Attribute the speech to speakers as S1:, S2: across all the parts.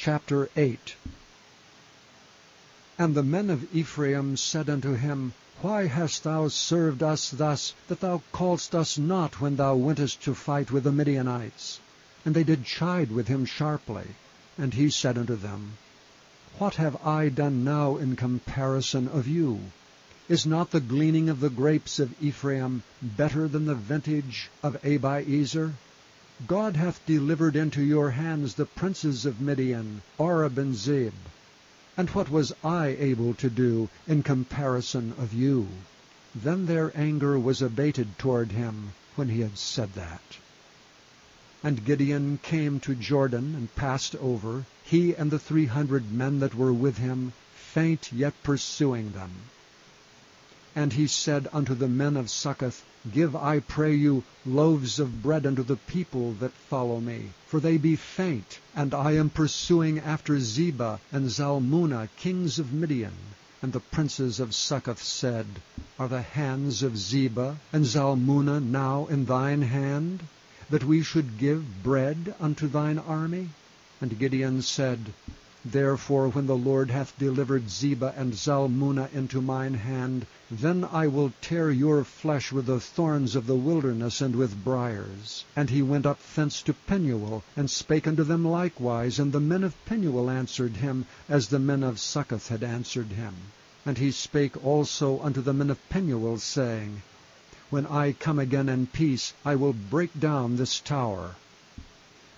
S1: Chapter 8. And the men of Ephraim said unto him, Why hast thou served us thus, that thou calledst us not when thou wentest to fight with the Midianites? And they did chide with him sharply. And he said unto them, What have I done now in comparison of you? Is not the gleaning of the grapes of Ephraim better than the vintage of Abiezer? God hath delivered into your hands the princes of Midian, Oreb and Zeb. And what was I able to do in comparison of you? Then their anger was abated toward him when he had said that. And Gideon came to Jordan and passed over, he and the 300 men that were with him, faint yet pursuing them. And he said unto the men of Succoth, Give, I pray you, loaves of bread unto the people that follow me, for they be faint, and I am pursuing after Zebah and Zalmunna, kings of Midian. And the princes of Succoth said, Are the hands of Zebah and Zalmunna now in thine hand, that we should give bread unto thine army? And Gideon said, Therefore when the Lord hath delivered Zebah and Zalmunna into mine hand, then I will tear your flesh with the thorns of the wilderness and with briars. And he went up thence to Penuel, and spake unto them likewise. And the men of Penuel answered him, as the men of Succoth had answered him. And he spake also unto the men of Penuel, saying, When I come again in peace, I will break down this tower.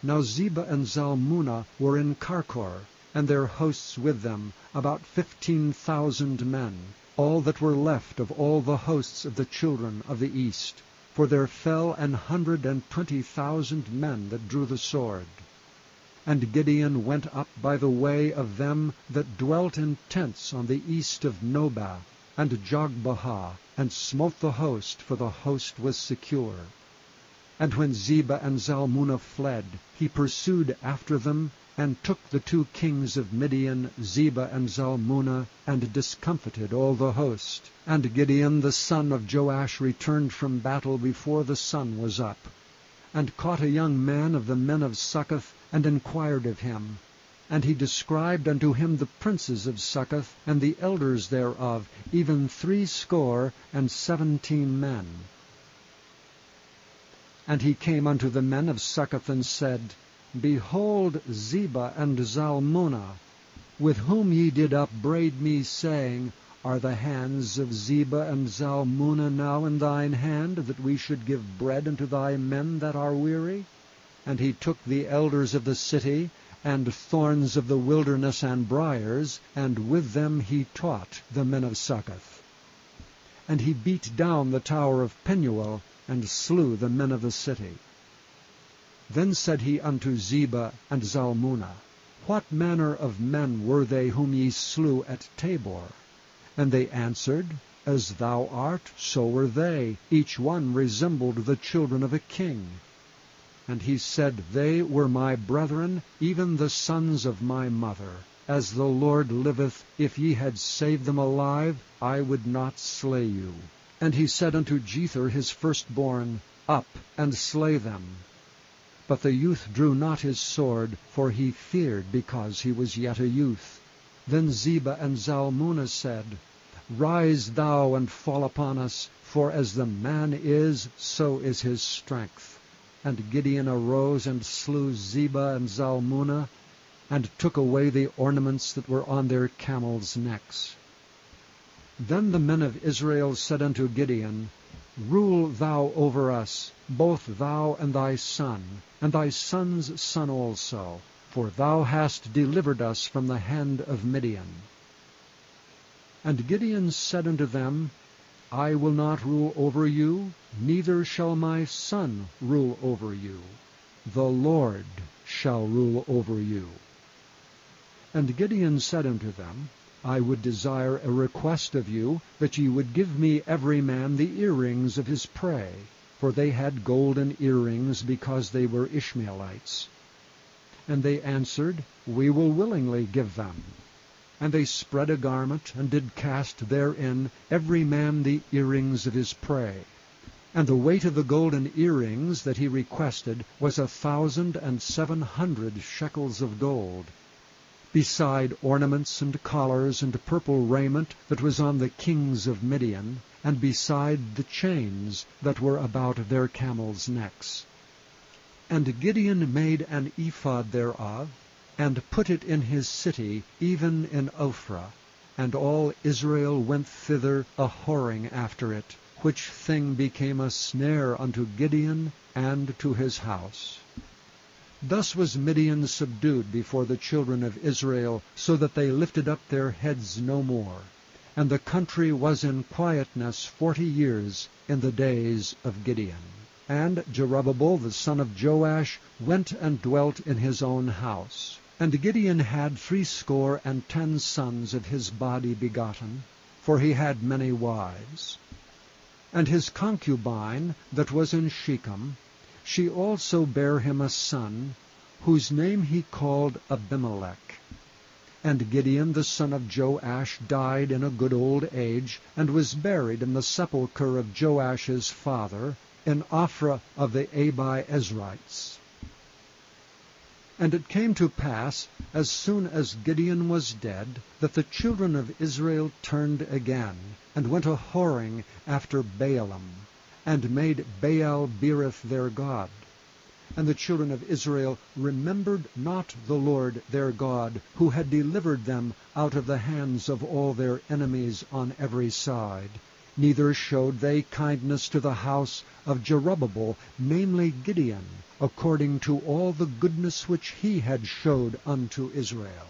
S1: Now Zebah and Zalmunna were in Karkor, and their hosts with them, about 15,000 men, all that were left of all the hosts of the children of the east. For there fell 120,000 men that drew the sword. And Gideon went up by the way of them that dwelt in tents on the east of Nobah, and Jogbehah, and smote the host, for the host was secure. And when Zebah and Zalmunna fled, he pursued after them, and took the 2 kings of Midian, Zebah and Zalmunna, and discomfited all the host. And Gideon the son of Joash returned from battle before the sun was up, and caught a young man of the men of Succoth, and inquired of him. And he described unto him the princes of Succoth, and the elders thereof, even 17 men. And he came unto the men of Succoth, and said, Behold Zebah and Zalmunna, with whom ye did upbraid me, saying, Are the hands of Zebah and Zalmunna now in thine hand, that we should give bread unto thy men that are weary? And he took the elders of the city, and thorns of the wilderness and briars, and with them he taught the men of Succoth. And he beat down the tower of Penuel, and slew the men of the city. Then said he unto Zebah and Zalmunna, What manner of men were they whom ye slew at Tabor? And they answered, As thou art, so were they. Each one resembled the children of a king. And he said, They were my brethren, even the sons of my mother. As the Lord liveth, if ye had saved them alive, I would not slay you. And he said unto Jether his firstborn, Up, and slay them. But the youth drew not his sword, for he feared, because he was yet a youth. Then Zebah and Zalmunna said, Rise thou and fall upon us, for as the man is, so is his strength. And Gideon arose and slew Zebah and Zalmunna, and took away the ornaments that were on their camels' necks. Then the men of Israel said unto Gideon, Rule thou over us, both thou and thy son, and thy son's son also, for thou hast delivered us from the hand of Midian. And Gideon said unto them, I will not rule over you, neither shall my son rule over you. The Lord shall rule over you. And Gideon said unto them, I would desire a request of you, that ye would give me every man the earrings of his prey, for they had golden earrings, because they were Ishmaelites. And they answered, We will willingly give them. And they spread a garment, and did cast therein every man the earrings of his prey. And the weight of the golden earrings that he requested was 1,700 shekels of gold. beside ornaments and collars and purple raiment that was on the kings of Midian, and beside the chains that were about their camels' necks. And Gideon made an ephod thereof, and put it in his city, even in Ophrah. And all Israel went thither a-whoring after it, which thing became a snare unto Gideon and to his house. Thus was Midian subdued before the children of Israel, so that they lifted up their heads no more. And the country was in quietness 40 years in the days of Gideon. And Jerubbaal the son of Joash went and dwelt in his own house. And Gideon had 70 sons of his body begotten, for he had many wives. And his concubine that was in Shechem, she also bare him a son, whose name he called Abimelech. And Gideon the son of Joash died in a good old age, and was buried in the sepulchre of Joash's father, in Ophrah of the Abiezrites. And it came to pass, as soon as Gideon was dead, that the children of Israel turned again, and went a-whoring after Baalim, and made Baal-berith their god. And the children of Israel remembered not the Lord their God, who had delivered them out of the hands of all their enemies on every side. Neither showed they kindness to the house of Jerubbaal, namely Gideon, according to all the goodness which he had showed unto Israel.